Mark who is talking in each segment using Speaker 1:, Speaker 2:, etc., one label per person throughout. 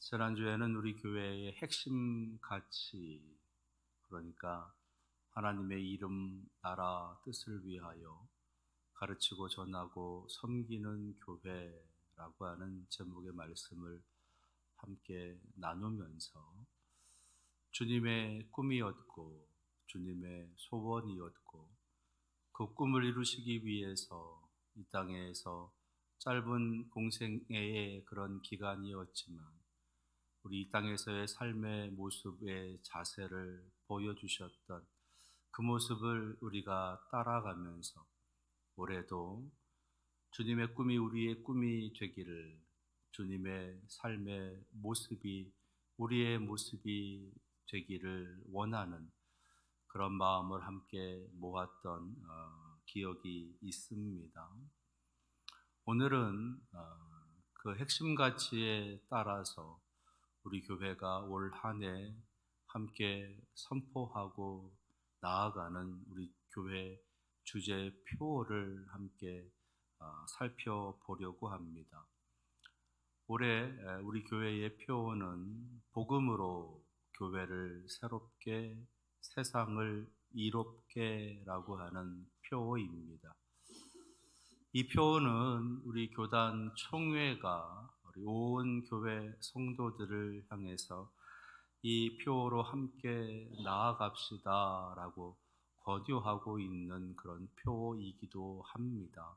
Speaker 1: 지난주에는 우리 교회의 핵심 가치, 그러니까 하나님의 이름, 나라, 뜻을 위하여 가르치고 전하고 섬기는 교회라고 하는 제목의 말씀을 함께 나누면서 주님의 꿈이었고 주님의 소원이었고 그 꿈을 이루시기 위해서 이 땅에서 짧은 공생애의 그런 기간이었지만 우리 이 땅에서의 삶의 모습의 자세를 보여주셨던 그 모습을 우리가 따라가면서 올해도 주님의 꿈이 우리의 꿈이 되기를, 주님의 삶의 모습이 우리의 모습이 되기를 원하는 그런 마음을 함께 모았던 기억이 있습니다. 오늘은 그 핵심 가치에 따라서 우리 교회가 올 한 해 함께 선포하고 나아가는 우리 교회 주제 표어를 함께 살펴보려고 합니다. 올해 우리 교회의 표어는 복음으로 교회를 새롭게 세상을 이롭게라고 하는 표어입니다. 이 표어는 우리 교단 총회가 우리 온 교회 성도들을 향해서 이 표어로 함께 나아갑시다라고 권유하고 있는 그런 표어이기도 합니다.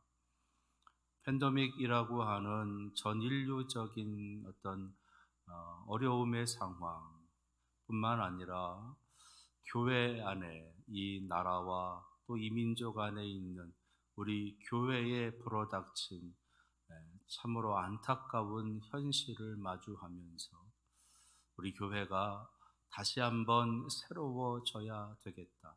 Speaker 1: 팬데믹이라고 하는 전 인류적인 어떤 어려움의 상황뿐만 아니라 교회 안에 이 나라와 또 이 민족 안에 있는 우리 교회에 불어닥친 참으로 안타까운 현실을 마주하면서 우리 교회가 다시 한번 새로워져야 되겠다.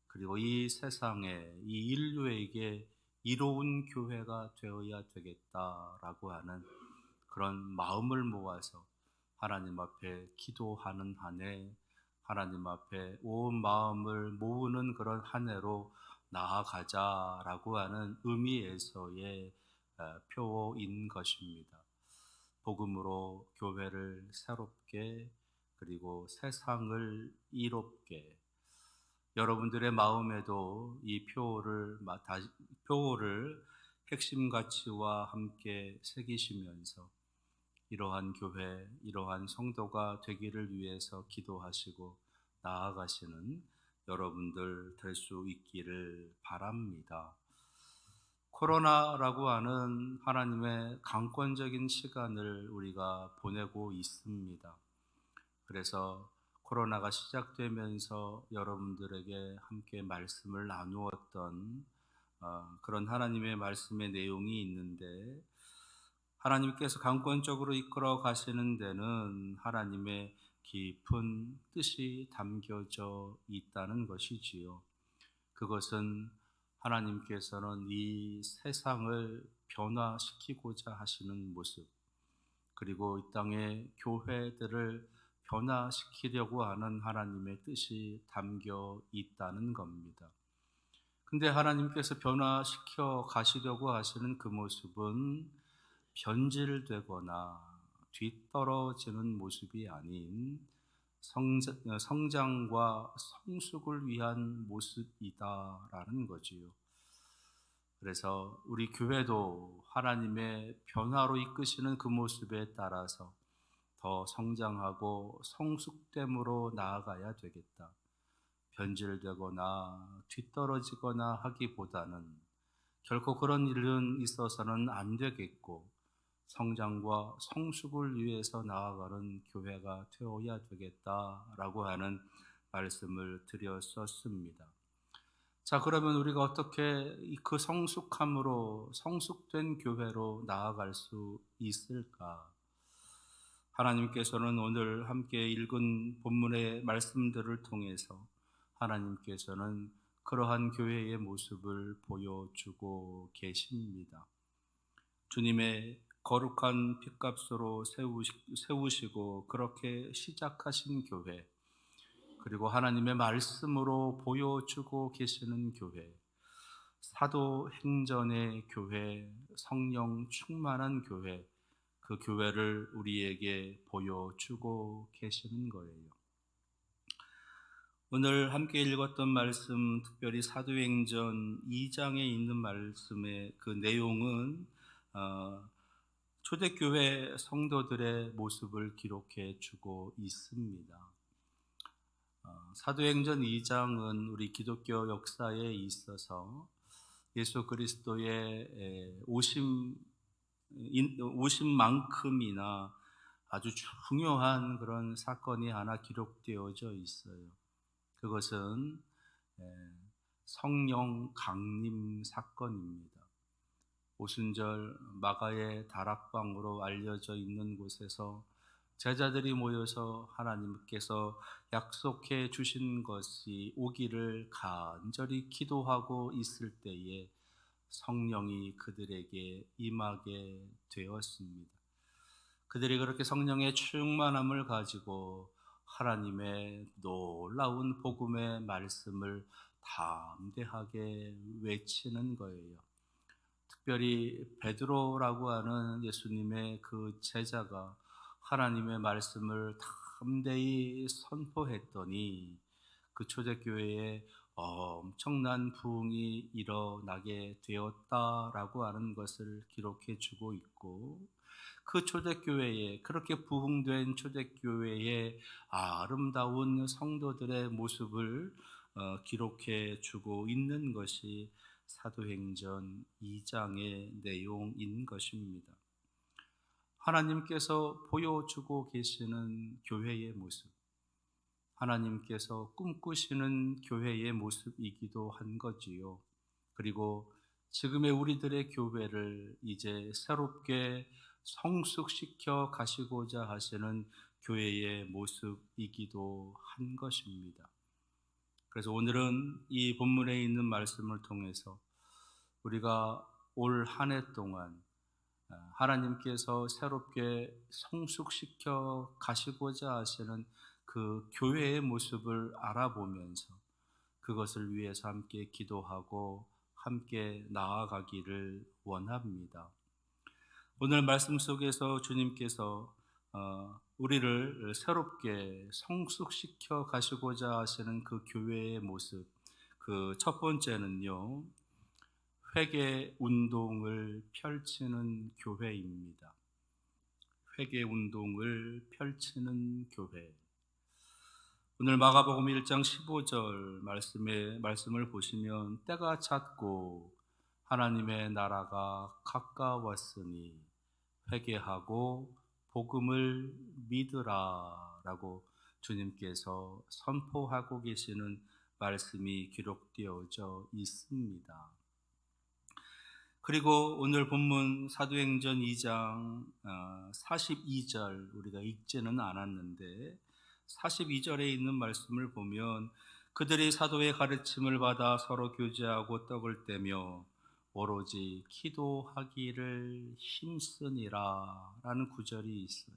Speaker 1: 그리고 이 세상에 이 인류에게 이로운 교회가 되어야 되겠다라고 하는 그런 마음을 모아서 하나님 앞에 기도하는 한 해, 하나님 앞에 온 마음을 모으는 그런 한 해로 나아가자라고 하는 의미에서의 표어인 것입니다. 복음으로 교회를 새롭게 그리고 세상을 이롭게, 여러분들의 마음에도 이 표어를 핵심 가치와 함께 새기시면서 이러한 교회, 이러한 성도가 되기를 위해서 기도하시고 나아가시는 여러분들 될 수 있기를 바랍니다. 코로나라고 하는 하나님의 강권적인 시간을 우리가 보내고 있습니다. 그래서 코로나가 시작되면서 여러분들에게 함께 말씀을 나누었던 그런 하나님의 말씀의 내용이 있는데, 하나님께서 강권적으로 이끌어 가시는 데는 하나님의 깊은 뜻이 담겨져 있다는 것이지요. 그것은 하나님께서는 이 세상을 변화시키고자 하시는 모습, 그리고 이 땅의 교회들을 변화시키려고 하는 하나님의 뜻이 담겨 있다는 겁니다. 근데 하나님께서 변화시켜 가시려고 하시는 그 모습은 변질되거나 뒤떨어지는 모습이 아닌 성장과 성숙을 위한 모습이다라는 거지요. 그래서 우리 교회도 하나님의 변화로 이끄시는 그 모습에 따라서 더 성장하고 성숙됨으로 나아가야 되겠다. 변질되거나 뒤떨어지거나 하기보다는 결코 그런 일은 있어서는 안 되겠고, 성장과 성숙을 위해서 나아가는 교회가 되어야 되겠다라고 하는 말씀을 드렸었습니다. 자, 그러면 우리가 어떻게 그 성숙함으로 성숙된 교회로 나아갈 수 있을까? 하나님께서는 오늘 함께 읽은 본문의 말씀들을 통해서 하나님께서는 그러한 교회의 모습을 보여주고 계십니다. 주님의 거룩한 핏값으로 세우시고 그렇게 시작하신 교회, 그리고 하나님의 말씀으로 보여주고 계시는 교회, 사도행전의 교회, 성령 충만한 교회, 그 교회를 우리에게 보여주고 계시는 거예요. 오늘 함께 읽었던 말씀, 특별히 사도행전 2장에 있는 말씀의 그 내용은 초대교회 성도들의 모습을 기록해 주고 있습니다. 사도행전 2장은 우리 기독교 역사에 있어서 예수 그리스도의 오심만큼이나 아주 중요한 그런 사건이 하나 기록되어져 있어요. 그것은 성령 강림 사건입니다. 오순절 마가의 다락방으로 알려져 있는 곳에서 제자들이 모여서 하나님께서 약속해 주신 것이 오기를 간절히 기도하고 있을 때에 성령이 그들에게 임하게 되었습니다. 그들이 그렇게 성령의 충만함을 가지고 하나님의 놀라운 복음의 말씀을 담대하게 외치는 거예요. 특별히 베드로라고 하는 예수님의 그 제자가 하나님의 말씀을 담대히 선포했더니 그 초대교회에 엄청난 부흥이 일어나게 되었다라고 하는 것을 기록해 주고 있고, 그 초대교회에, 그렇게 부흥된 초대교회의 아름다운 성도들의 모습을 기록해 주고 있는 것이 사도행전 2장의 내용인 것입니다. 하나님께서 보여주고 계시는 교회의 모습, 하나님께서 꿈꾸시는 교회의 모습이기도 한 거지요. 그리고 지금의 우리들의 교회를 이제 새롭게 성숙시켜 가시고자 하시는 교회의 모습이기도 한 것입니다. 그래서 오늘은 이 본문에 있는 말씀을 통해서 우리가 올 한 해 동안 하나님께서 새롭게 성숙시켜 가시고자 하시는 그 교회의 모습을 알아보면서 그것을 위해서 함께 기도하고 함께 나아가기를 원합니다. 오늘 말씀 속에서 주님께서 우리를 새롭게 성숙시켜 가시고자 하시는 그 교회의 모습, 그 첫 번째는요, 회개 운동을 펼치는 교회입니다. 회개 운동을 펼치는 교회. 오늘 마가복음 1장 15절 말씀을 보시면, 때가 찼고 하나님의 나라가 가까웠으니 회개하고 복음을 믿으라 라고 주님께서 선포하고 계시는 말씀이 기록되어져 있습니다. 그리고 오늘 본문 사도행전 2장 42절 우리가 읽지는 않았는데 42절에 있는 말씀을 보면, 그들이 사도의 가르침을 받아 서로 교제하고 떡을 떼며 오로지 기도하기를 힘쓰니라 라는 구절이 있어요.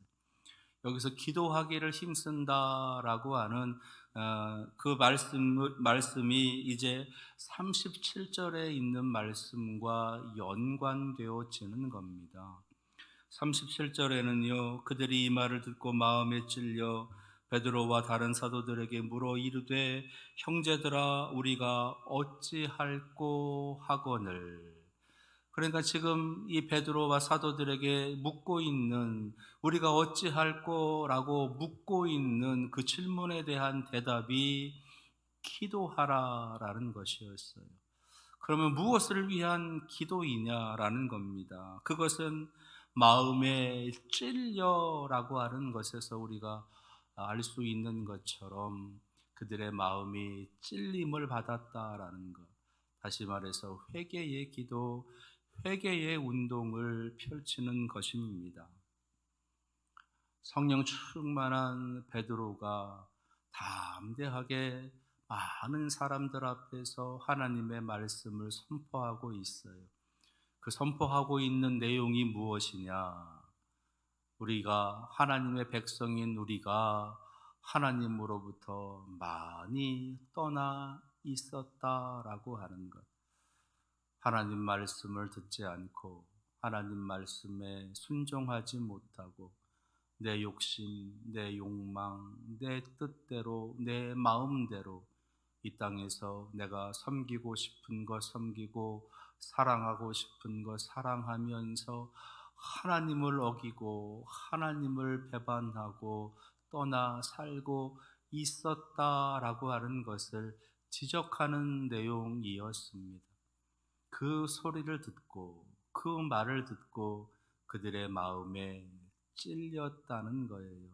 Speaker 1: 여기서 기도하기를 힘쓴다라고 하는 그 말씀이 이제 37절에 있는 말씀과 연관되어지는 겁니다. 37절에는요, 그들이 이 말을 듣고 마음에 찔려 베드로와 다른 사도들에게 물어 이르되, 형제들아 우리가 어찌할꼬 하거늘. 그러니까 지금 이 베드로와 사도들에게 묻고 있는, 우리가 어찌할꼬라고 묻고 있는 그 질문에 대한 대답이 기도하라라는 것이었어요. 그러면 무엇을 위한 기도이냐라는 겁니다. 그것은 마음에 찔려라고 하는 것에서 우리가 알 수 있는 것처럼 그들의 마음이 찔림을 받았다라는 것. 다시 말해서 회개의 기도, 회개의 운동을 펼치는 것입니다. 성령 충만한 베드로가 담대하게 많은 사람들 앞에서 하나님의 말씀을 선포하고 있어요. 그 선포하고 있는 내용이 무엇이냐? 우리가 하나님의 백성인 우리가 하나님으로부터 많이 떠나 있었다라고 하는 것. 하나님 말씀을 듣지 않고 하나님 말씀에 순종하지 못하고 내 욕심, 내 욕망, 내 뜻대로, 내 마음대로 이 땅에서 내가 섬기고 싶은 것 섬기고 사랑하고 싶은 것 사랑하면서 하나님을 어기고 하나님을 배반하고 떠나 살고 있었다라고 하는 것을 지적하는 내용이었습니다. 그 소리를 듣고 그 말을 듣고 그들의 마음에 찔렸다는 거예요.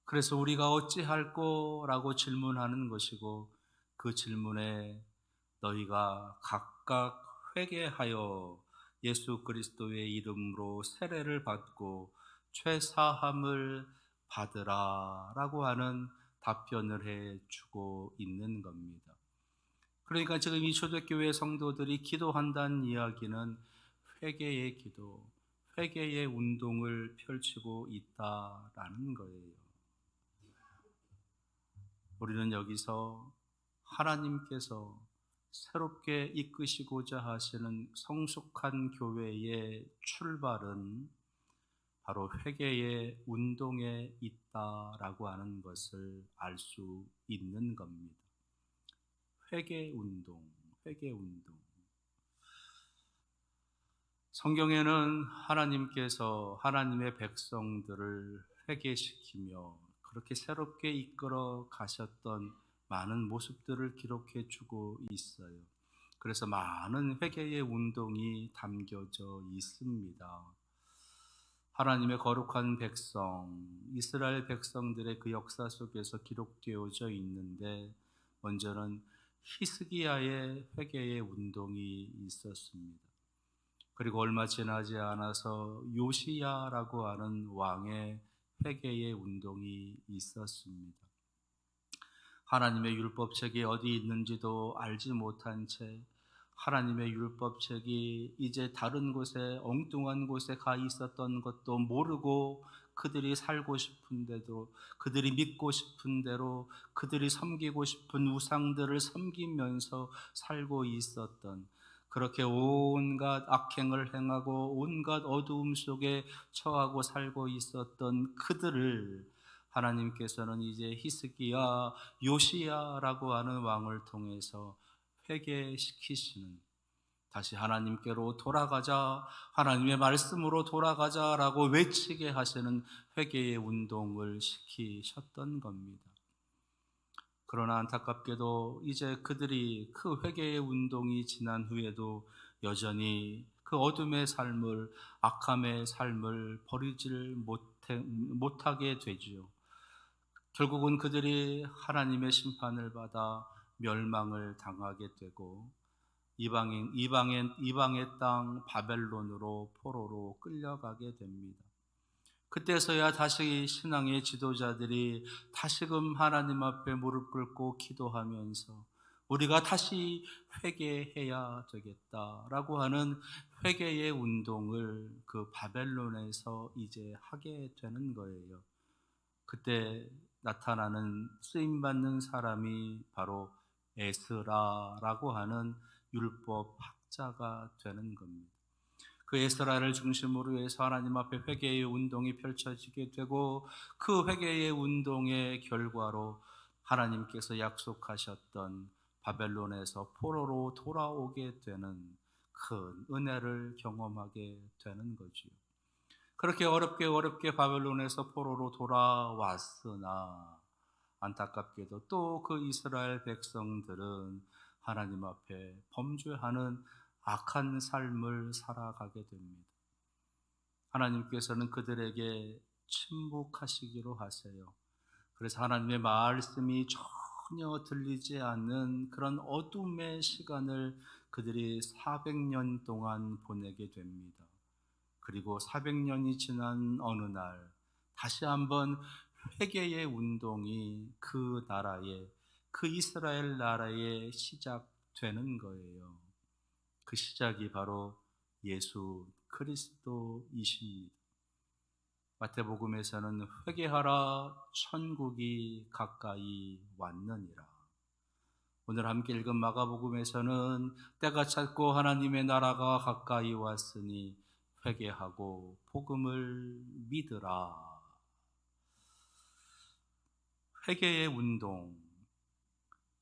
Speaker 1: 그래서 우리가 어찌할꼬라고 질문하는 것이고 그 질문에 너희가 각각 회개하여 예수 그리스도의 이름으로 세례를 받고 죄사함을 받으라라고 하는 답변을 해 주고 있는 겁니다. 그러니까 지금 이 초대교회 성도들이 기도한다는 이야기는 회개의 기도, 회개의 운동을 펼치고 있다라는 거예요. 우리는 여기서 하나님께서 새롭게 이끄시고자 하시는 성숙한 교회의 출발은 바로 회개의 운동에 있다라고 하는 것을 알 수 있는 겁니다. 회개 운동, 회개 운동. 성경에는 하나님께서 하나님의 백성들을 회개시키며 그렇게 새롭게 이끌어 가셨던 많은 모습들을 기록해 주고 있어요. 그래서 많은 회개의 운동이 담겨져 있습니다. 하나님의 거룩한 백성, 이스라엘 백성들의 그 역사 속에서 기록되어져 있는데 먼저는 히스기야의 회개의 운동이 있었습니다. 그리고 얼마 지나지 않아서 요시야라고 하는 왕의 회개의 운동이 있었습니다. 하나님의 율법책이 어디 있는지도 알지 못한 채 하나님의 율법책이 이제 다른 곳에 엉뚱한 곳에 가 있었던 것도 모르고 그들이 살고 싶은 대로 그들이 믿고 싶은 대로 그들이 섬기고 싶은 우상들을 섬기면서 살고 있었던 그렇게 온갖 악행을 행하고 온갖 어두움 속에 처하고 살고 있었던 그들을 하나님께서는 이제 히스기야, 요시야라고 하는 왕을 통해서 회개시키시는, 다시 하나님께로 돌아가자, 하나님의 말씀으로 돌아가자라고 외치게 하시는 회개의 운동을 시키셨던 겁니다. 그러나 안타깝게도 이제 그들이 그 회개의 운동이 지난 후에도 여전히 그 어둠의 삶을, 악함의 삶을 버리질 못하게 되지요. 결국은 그들이 하나님의 심판을 받아 멸망을 당하게 되고 이방의 땅 바벨론으로 포로로 끌려가게 됩니다. 그때서야 다시 신앙의 지도자들이 다시금 하나님 앞에 무릎 꿇고 기도하면서 우리가 다시 회개해야 되겠다라고 하는 회개의 운동을 그 바벨론에서 이제 하게 되는 거예요. 그때 나타나는 쓰임받는 사람이 바로 에스라라고 하는 율법 학자가 되는 겁니다. 그 에스라를 중심으로 해서 하나님 앞에 회개의 운동이 펼쳐지게 되고 그 회개의 운동의 결과로 하나님께서 약속하셨던 바벨론에서 포로로 돌아오게 되는 큰 은혜를 경험하게 되는 거지요. 그렇게 어렵게 바벨론에서 포로로 돌아왔으나 안타깝게도 또 그 이스라엘 백성들은 하나님 앞에 범죄하는 악한 삶을 살아가게 됩니다. 하나님께서는 그들에게 침묵하시기로 하세요. 그래서 하나님의 말씀이 전혀 들리지 않는 그런 어둠의 시간을 그들이 400년 동안 보내게 됩니다. 그리고 400년이 지난 어느 날 다시 한번 회개의 운동이 그 나라에, 그 이스라엘 나라에 시작되는 거예요. 그 시작이 바로 예수 그리스도이십니다. 마태복음에서는 회개하라 천국이 가까이 왔느니라. 오늘 함께 읽은 마가복음에서는 때가 찼고 하나님의 나라가 가까이 왔으니 회개하고 복음을 믿으라. 회개의 운동,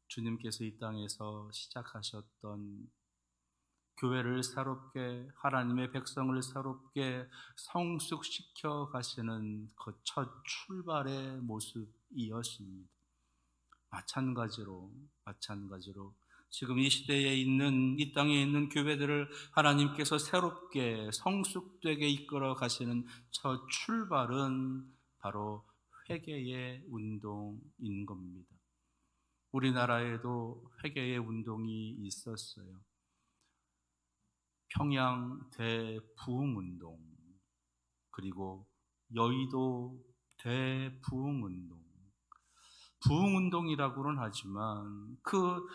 Speaker 1: 주님께서 이 땅에서 시작하셨던 교회를 새롭게, 하나님의 백성을 새롭게 성숙시켜 가시는 그 첫 출발의 모습이었습니다. 마찬가지로 지금 이 시대에 있는, 이 땅에 있는 교회들을 하나님께서 새롭게 성숙되게 이끌어 가시는 첫 출발은 바로 회개의 운동인 겁니다. 우리나라에도 회개의 운동이 있었어요. 평양 대부흥운동, 그리고 여의도 대부흥운동. 부흥운동이라고는 하지만 그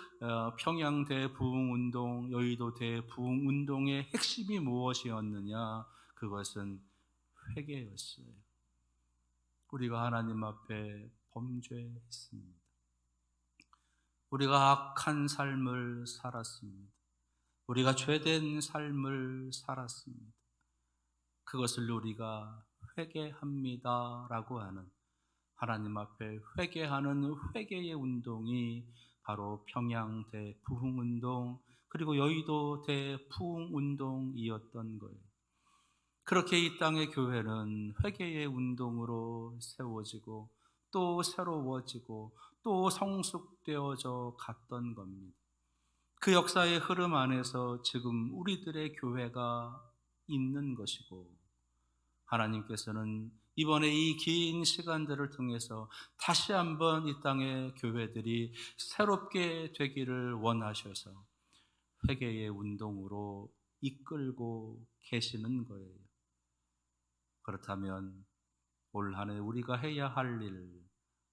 Speaker 1: 평양 대부흥운동, 여의도 대부흥운동의 핵심이 무엇이었느냐? 그것은 회개였어요. 우리가 하나님 앞에 범죄했습니다. 우리가 악한 삶을 살았습니다. 우리가 죄된 삶을 살았습니다. 그것을 우리가 회개합니다라고 하는, 하나님 앞에 회개하는 회개의 운동이 바로 평양 대부흥운동, 그리고 여의도 대부흥운동이었던 거예요. 그렇게 이 땅의 교회는 회개의 운동으로 세워지고 또 새로워지고 또 성숙되어져 갔던 겁니다. 그 역사의 흐름 안에서 지금 우리들의 교회가 있는 것이고, 하나님께서는 이번에 이 긴 시간들을 통해서 다시 한번 이 땅의 교회들이 새롭게 되기를 원하셔서 회개의 운동으로 이끌고 계시는 거예요. 그렇다면 올 한 해 우리가 해야 할 일,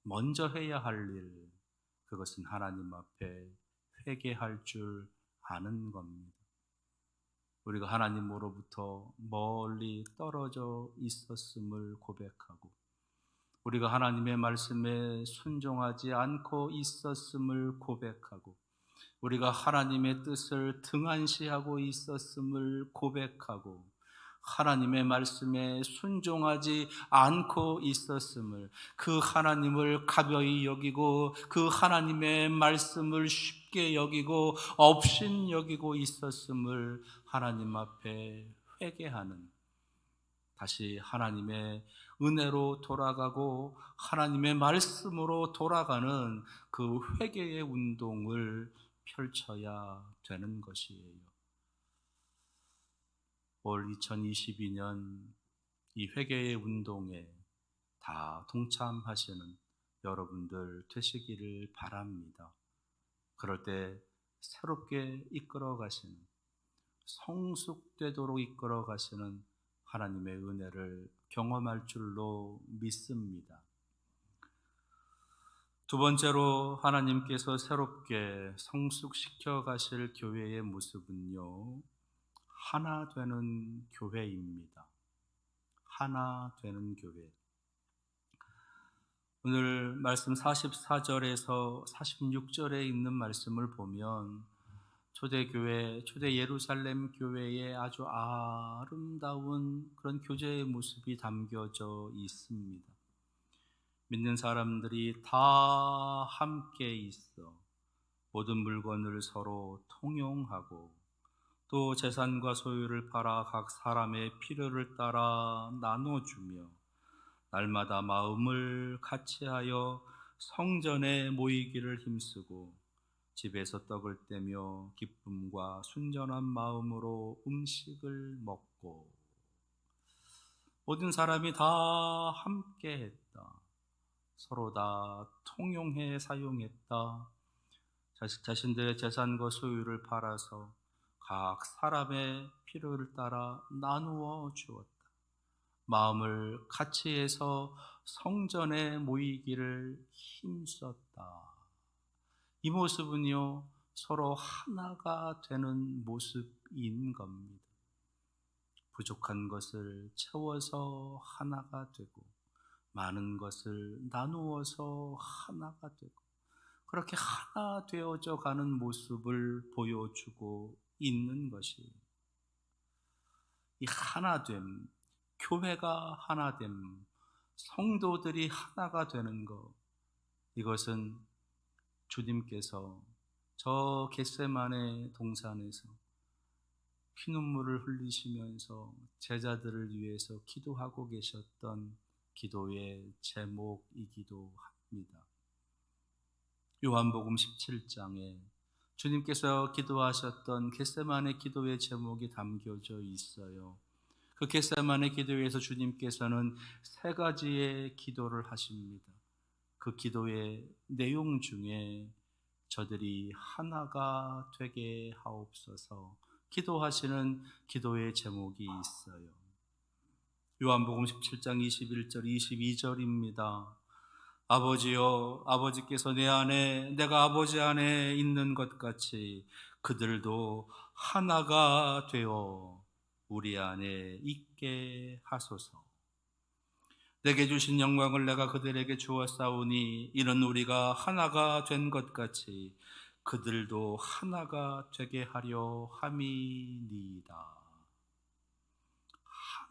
Speaker 1: 먼저 해야 할 일, 그것은 하나님 앞에 회개할 줄 아는 겁니다. 우리가 하나님으로부터 멀리 떨어져 있었음을 고백하고, 우리가 하나님의 말씀에 순종하지 않고 있었음을 고백하고, 우리가 하나님의 뜻을 등한시하고 있었음을 고백하고, 하나님의 말씀에 순종하지 않고 있었음을, 그 하나님을 가벼이 여기고 그 하나님의 말씀을 쉽게 여기고 업신 여기고 있었음을 하나님 앞에 회개하는, 다시 하나님의 은혜로 돌아가고 하나님의 말씀으로 돌아가는 그 회개의 운동을 펼쳐야 되는 것이에요. 올 2022년 이 회개의 운동에 다 동참하시는 여러분들 되시기를 바랍니다. 그럴 때 새롭게 이끌어 가시는, 성숙되도록 이끌어 가시는 하나님의 은혜를 경험할 줄로 믿습니다. 두 번째로 하나님께서 새롭게 성숙시켜 가실 교회의 모습은요, 하나 되는 교회입니다. 하나 되는 교회. 오늘 말씀 44절에서 46절에 있는 말씀을 보면 초대교회, 초대 예루살렘 교회의 아주 아름다운 그런 교제의 모습이 담겨져 있습니다. 믿는 사람들이 다 함께 있어 모든 물건을 서로 통용하고, 또 재산과 소유를 팔아 각 사람의 필요를 따라 나눠주며 날마다 마음을 같이하여 성전에 모이기를 힘쓰고 집에서 떡을 떼며 기쁨과 순전한 마음으로 음식을 먹고, 모든 사람이 다 함께 했다. 서로 다 통용해 사용했다. 자신들의 재산과 소유를 팔아서 각 사람의 필요를 따라 나누어 주었다. 마음을 같이 해서 성전에 모이기를 힘썼다. 이 모습은요, 서로 하나가 되는 모습인 겁니다. 부족한 것을 채워서 하나가 되고, 많은 것을 나누어서 하나가 되고, 그렇게 하나 되어져 가는 모습을 보여주고 있는 것이에요. 이 하나됨, 교회가 하나됨, 성도들이 하나가 되는 것, 이것은 주님께서 저 겟세마네 동산에서 피눈물을 흘리시면서 제자들을 위해서 기도하고 계셨던 기도의 제목이기도 합니다. 요한복음 17장에 주님께서 기도하셨던 겟세마네 기도의 제목이 담겨져 있어요. 그 겟세마네 기도에서 주님께서는 세 가지의 기도를 하십니다. 그 기도의 내용 중에 저들이 하나가 되게 하옵소서 기도하시는 기도의 제목이 있어요. 요한복음 17장 21절 22절입니다. 아버지여, 아버지께서 내 안에 내가 아버지 안에 있는 것 같이 그들도 하나가 되어 우리 안에 있게 하소서. 내게 주신 영광을 내가 그들에게 주었사오니 이는 우리가 하나가 된 것 같이 그들도 하나가 되게 하려 함이니이다.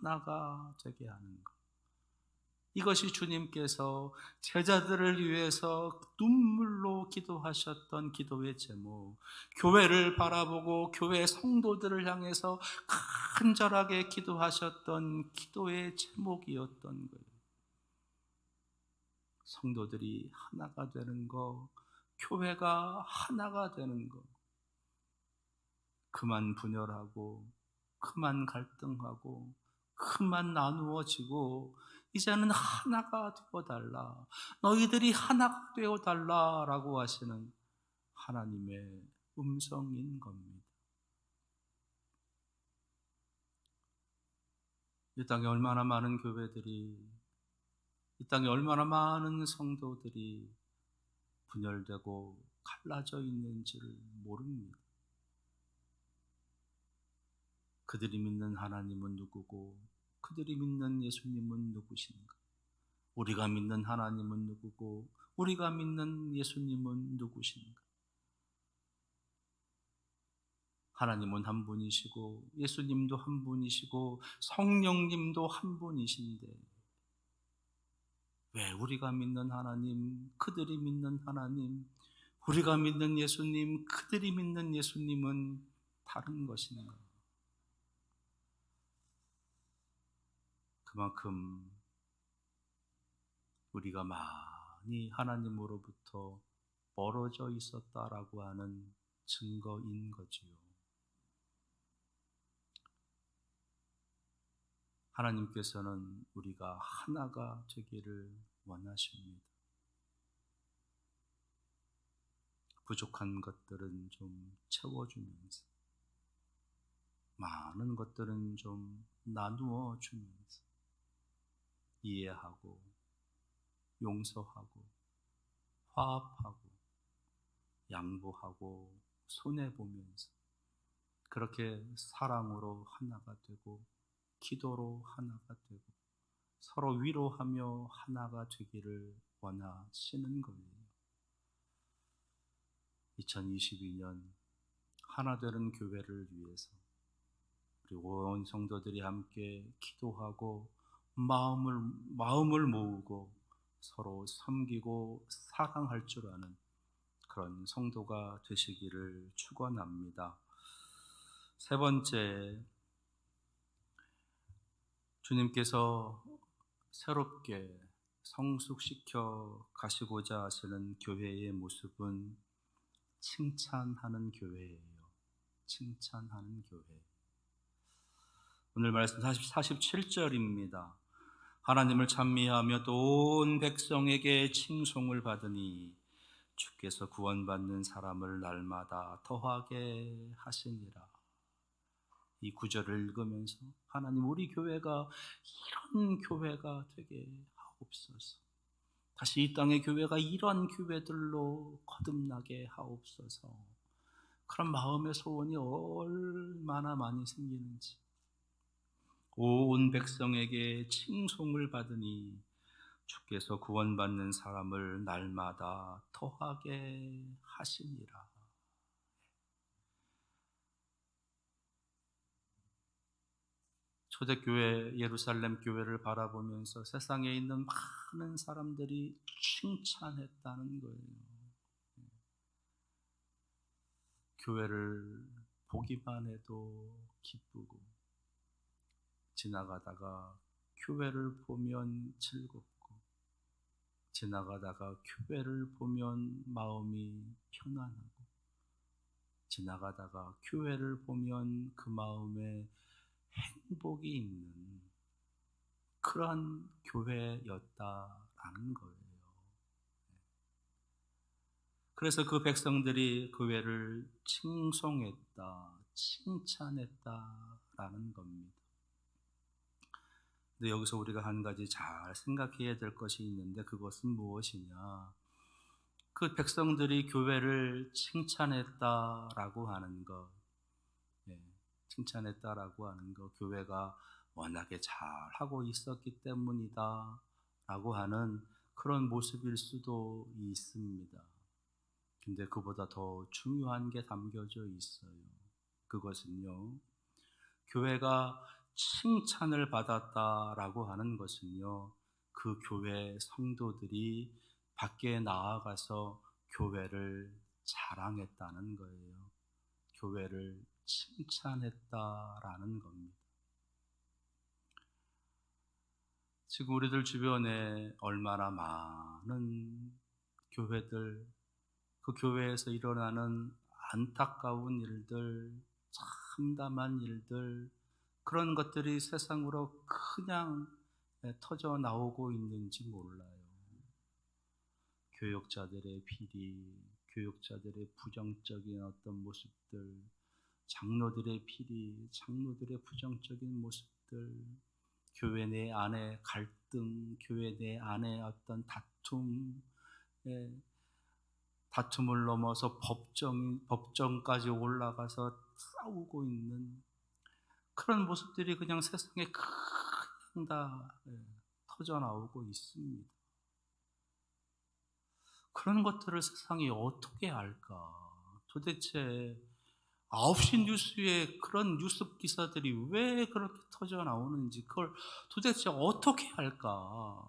Speaker 1: 하나가 되게 하는 것, 이것이 주님께서 제자들을 위해서 눈물로 기도하셨던 기도의 제목, 교회를 바라보고 교회 성도들을 향해서 간절하게 기도하셨던 기도의 제목이었던 거예요. 성도들이 하나가 되는 것, 교회가 하나가 되는 것, 그만 분열하고 그만 갈등하고 그만 나누어지고 이제는 하나가 되어달라, 너희들이 하나가 되어달라라고 하시는 하나님의 음성인 겁니다. 이 땅에 얼마나 많은 교회들이, 이 땅에 얼마나 많은 성도들이 분열되고 갈라져 있는지를 모릅니다. 그들이 믿는 하나님은 누구고 그들이 믿는 예수님은 누구신가? 우리가 믿는 하나님은 누구고 우리가 믿는 예수님은 누구신가? 하나님은 한 분이시고 예수님도 한 분이시고 성령님도 한 분이신데 왜 우리가 믿는 하나님, 그들이 믿는 하나님, 우리가 믿는 예수님, 그들이 믿는 예수님은 다른 것인가? 그만큼 우리가 많이 하나님으로부터 멀어져 있었다라고 하는 증거인 거지요. 하나님께서는 우리가 하나가 되기를 원하십니다. 부족한 것들은 좀 채워주면서, 많은 것들은 좀 나누어 주면서, 이해하고 용서하고 화합하고 양보하고 손해보면서 그렇게 사랑으로 하나가 되고 기도로 하나가 되고 서로 위로하며 하나가 되기를 원하시는 거예요. 2022년 하나 되는 교회를 위해서 우리 온 성도들이 함께 기도하고 마음을 모으고 서로 섬기고 사랑할 줄 아는 그런 성도가 되시기를 축원합니다. 세 번째, 주님께서 새롭게 성숙시켜 가시고자 하시는 교회의 모습은 칭찬하는 교회예요. 칭찬하는 교회. 오늘 말씀 47절입니다. 하나님을 찬미하며 또 온 백성에게 칭송을 받으니 주께서 구원받는 사람을 날마다 더하게 하시니라. 이 구절을 읽으면서 하나님, 우리 교회가 이런 교회가 되게 하옵소서. 다시 이 땅의 교회가 이런 교회들로 거듭나게 하옵소서. 그런 마음의 소원이 얼마나 많이 생기는지. 온 백성에게 칭송을 받으니 주께서 구원받는 사람을 날마다 더하게 하시니라. 초대교회 예루살렘 교회를 바라보면서 세상에 있는 많은 사람들이 칭찬했다는 거예요. 교회를 보기만 해도 기쁘고, 지나가다가 교회를 보면 즐겁고, 지나가다가 교회를 보면 마음이 편안하고, 지나가다가 교회를 보면 그 마음에 행복이 있는 그러한 교회였다라는 거예요. 그래서 그 백성들이 교회를 칭송했다, 칭찬했다라는 겁니다. 근데 여기서 우리가 한 가지 잘 생각해야 될 것이 있는데, 그것은 무엇이냐? 그 백성들이 교회를 칭찬했다라고 하는 것, 예, 칭찬했다라고 하는 것, 교회가 워낙에 잘하고 있었기 때문이다 라고 하는 그런 모습일 수도 있습니다. 근데 그보다 더 중요한 게 담겨져 있어요. 그것은요, 교회가 칭찬을 받았다라고 하는 것은요, 그 교회 성도들이 밖에 나아가서 교회를 자랑했다는 거예요. 교회를 칭찬했다라는 겁니다. 지금 우리들 주변에 얼마나 많은 교회들, 그 교회에서 일어나는 안타까운 일들, 참담한 일들, 그런 것들이 세상으로 그냥 터져 나오고 있는지 몰라요. 교역자들의 비리, 교역자들의 부정적인 어떤 모습들, 장로들의 비리, 장로들의 부정적인 모습들, 교회 내 안의 갈등, 교회 내 안의 어떤 다툼, 다툼을 넘어서 법정까지 올라가서 싸우고 있는 그런 모습들이 그냥 세상에 그냥 다 터져 나오고 있습니다. 그런 것들을 세상이 어떻게 알까? 도대체 9시 뉴스에 그런 뉴스 기사들이 왜 그렇게 터져 나오는지, 그걸 도대체 어떻게 할까?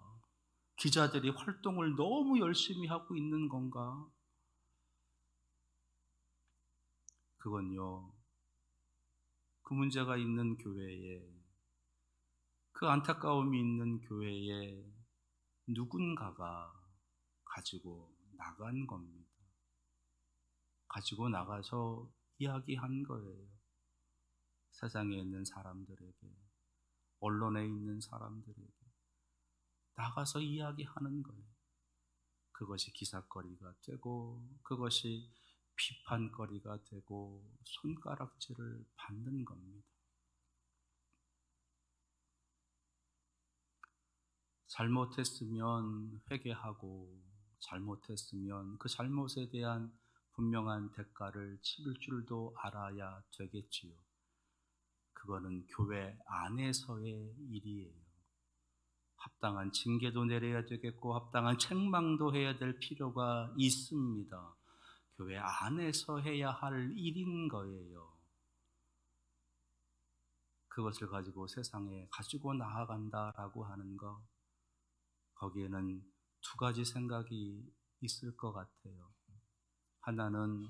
Speaker 1: 기자들이 활동을 너무 열심히 하고 있는 건가? 그건요, 그 문제가 있는 교회에, 그 안타까움이 있는 교회에 누군가가 가지고 나간 겁니다. 가지고 나가서 이야기한 거예요. 세상에 있는 사람들에게, 언론에 있는 사람들에게 나가서 이야기하는 거예요. 그것이 기사거리가 되고, 그것이 비판거리가 되고, 손가락질을 받는 겁니다. 잘못했으면 회개하고, 잘못했으면 그 잘못에 대한 분명한 대가를 치를 줄도 알아야 되겠지요. 그거는 교회 안에서의 일이에요. 합당한 징계도 내려야 되겠고, 합당한 책망도 해야 될 필요가 있습니다. 교회 안에서 해야 할 일인 거예요. 그것을 가지고 세상에 가지고 나아간다라고 하는 것, 거기에는 두 가지 생각이 있을 것 같아요. 하나는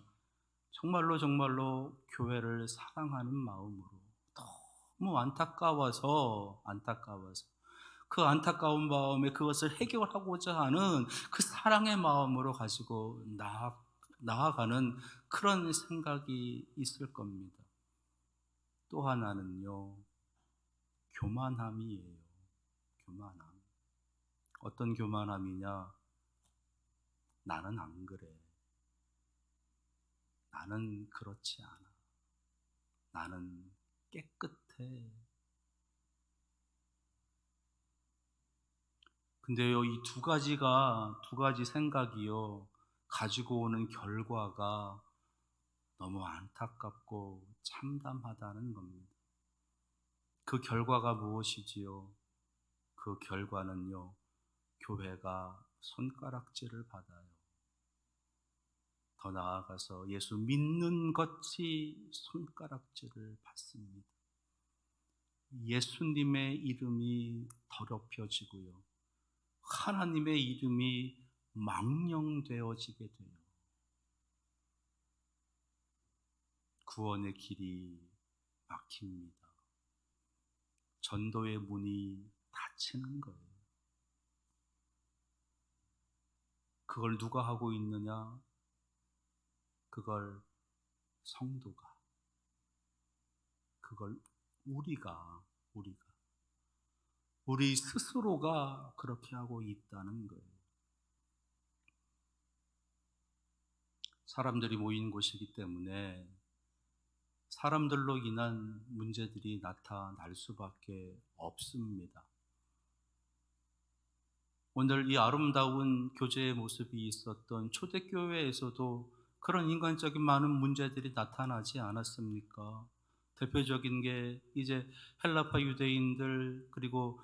Speaker 1: 정말로 교회를 사랑하는 마음으로, 너무 안타까워서 그 안타까운 마음에 그것을 해결하고자 하는 그 사랑의 마음으로 가지고 나아가는 그런 생각이 있을 겁니다. 또 하나는요, 교만함이에요. 교만함. 어떤 교만함이냐? 나는 안 그래. 나는 그렇지 않아. 나는 깨끗해. 근데요, 이 두 가지 생각이요, 가지고 오는 결과가 너무 안타깝고 참담하다는 겁니다. 그 결과가 무엇이지요? 그 결과는요, 교회가 손가락질을 받아요. 더 나아가서 예수 믿는 것이 손가락질을 받습니다. 예수님의 이름이 더럽혀지고요. 하나님의 이름이 망령되어지게 돼요. 구원의 길이 막힙니다. 전도의 문이 닫히는 거예요. 그걸 누가 하고 있느냐? 그걸 성도가, 그걸 우리가 우리 스스로가 그렇게 하고 있다는 거예요. 사람들이 모인 곳이기 때문에 사람들로 인한 문제들이 나타날 수밖에 없습니다. 오늘 이 아름다운 교제의 모습이 있었던 초대교회에서도 그런 인간적인 많은 문제들이 나타나지 않았습니까? 대표적인 게 이제 헬라파 유대인들, 그리고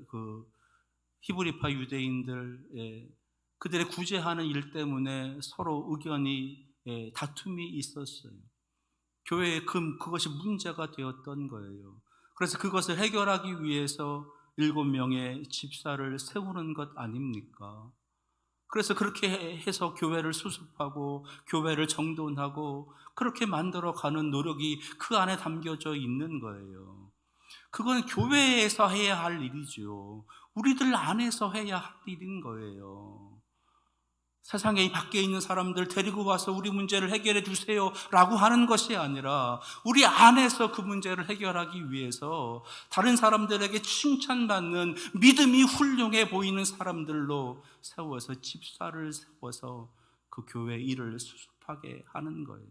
Speaker 1: 그 히브리파 유대인들, 그들의 구제하는 일 때문에 서로 의견이, 다툼이 있었어요. 교회에 그것이 문제가 되었던 거예요. 그래서 그것을 해결하기 위해서 7명의 집사를 세우는 것 아닙니까? 그래서 그렇게 해서 교회를 수습하고 교회를 정돈하고 그렇게 만들어가는 노력이 그 안에 담겨져 있는 거예요. 그건 교회에서 해야 할 일이죠. 우리들 안에서 해야 할 일인 거예요. 세상에 밖에 있는 사람들 데리고 와서 우리 문제를 해결해 주세요 라고 하는 것이 아니라 우리 안에서 그 문제를 해결하기 위해서 다른 사람들에게 칭찬받는 믿음이 훌륭해 보이는 사람들로 세워서 집사를 세워서 그 교회 일을 수습하게 하는 거예요.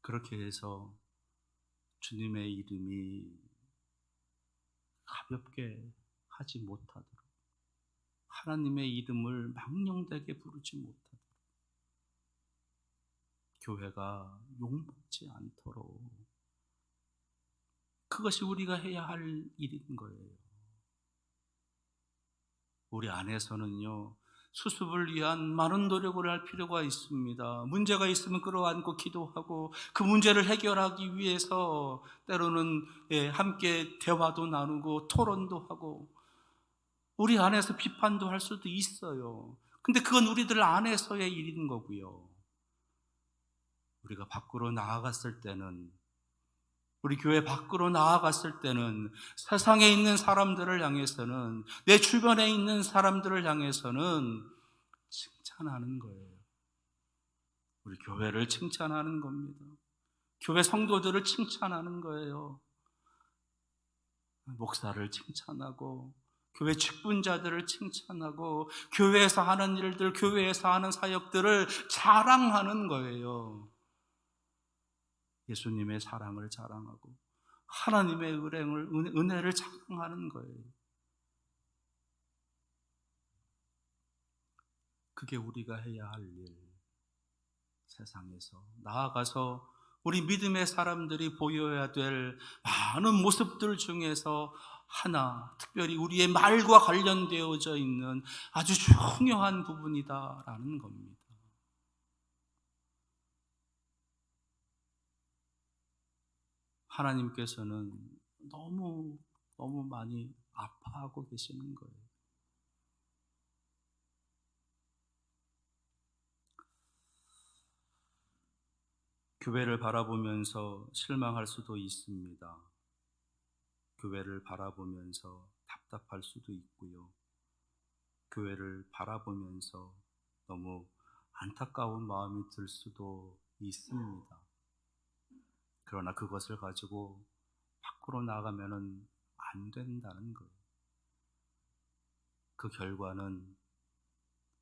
Speaker 1: 그렇게 해서 주님의 이름이 가볍게 하지 못하도록, 하나님의 이름을 망령되게 부르지 못하도록, 교회가 욕먹지 않도록, 그것이 우리가 해야 할 일인 거예요. 우리 안에서는요, 수습을 위한 많은 노력을 할 필요가 있습니다. 문제가 있으면 끌어안고 기도하고 그 문제를 해결하기 위해서 때로는 함께 대화도 나누고 토론도 하고 우리 안에서 비판도 할 수도 있어요. 근데 그건 우리들 안에서의 일인 거고요. 우리가 밖으로 나아갔을 때는, 우리 교회 밖으로 나아갔을 때는 세상에 있는 사람들을 향해서는, 내 주변에 있는 사람들을 향해서는 칭찬하는 거예요. 우리 교회를 칭찬하는 겁니다. 교회 성도들을 칭찬하는 거예요. 목사를 칭찬하고 교회 직분자들을 칭찬하고 교회에서 하는 일들, 교회에서 하는 사역들을 자랑하는 거예요. 예수님의 사랑을 자랑하고 하나님의 은혜를 자랑하는 거예요. 그게 우리가 해야 할 일. 세상에서 나아가서 우리 믿음의 사람들이 보여야 될 많은 모습들 중에서 하나, 특별히 우리의 말과 관련되어져 있는 아주 중요한 부분이다라는 겁니다. 하나님께서는 너무 많이 아파하고 계시는 거예요. 교회를 바라보면서 실망할 수도 있습니다. 교회를 바라보면서 답답할 수도 있고요. 교회를 바라보면서 너무 안타까운 마음이 들 수도 있습니다. 그러나 그것을 가지고 밖으로 나가면은 안 된다는 거예요. 그 결과는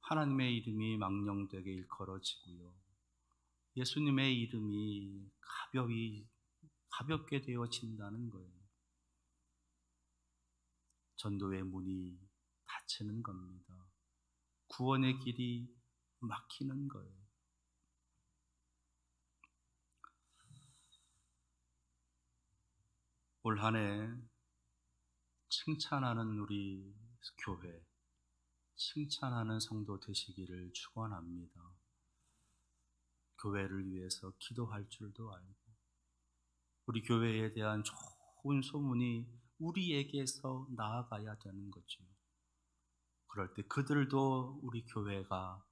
Speaker 1: 하나님의 이름이 망령되게 일컬어지고요. 예수님의 이름이 가볍게 되어진다는 거예요. 전도의 문이 닫히는 겁니다. 구원의 길이 막히는 거예요. 올 한 해 칭찬하는 우리 교회, 칭찬하는 성도 되시기를 축원합니다. 교회를 위해서 기도할 줄도 알고 우리 교회에 대한 좋은 소문이 우리에게서 나아가야 되는 거죠. 그럴 때 그들도 우리 교회가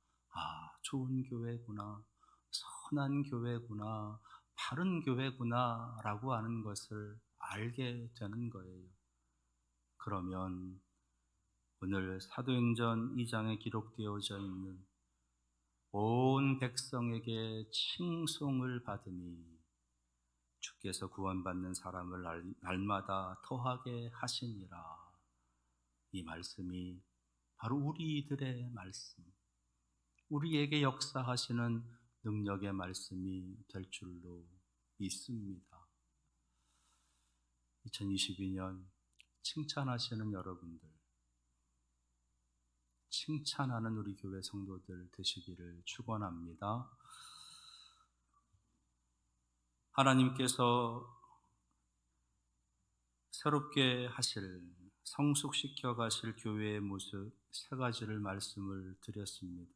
Speaker 1: 좋은 교회구나, 선한 교회구나, 바른 교회구나라고 하는 것을 알게 되는 거예요. 그러면 오늘 사도행전 2장에 기록되어져 있는 온 백성에게 칭송을 받으니 주께서 구원받는 사람을 날마다 더하게 하시니라. 이 말씀이 바로 우리들의 말씀, 우리에게 역사하시는 능력의 말씀이 될 줄로 믿습니다. 2022년 칭찬하시는 여러분들, 칭찬하는 우리 교회 성도들 되시기를 축원합니다. 하나님께서 새롭게 하실, 성숙시켜 가실 교회의 모습 세 가지를 말씀을 드렸습니다.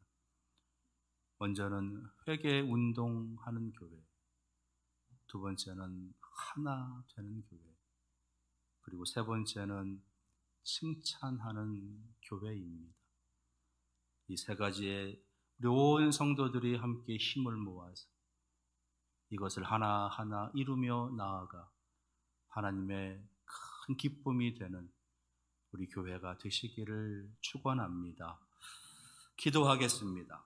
Speaker 1: 먼저는 회개 운동하는 교회, 두 번째는 하나 되는 교회, 그리고 세 번째는 칭찬하는 교회입니다. 이 세 가지에 우리 온 성도들이 함께 힘을 모아서 이것을 하나하나 이루며 나아가 하나님의 큰 기쁨이 되는 우리 교회가 되시기를 축원합니다. 기도하겠습니다.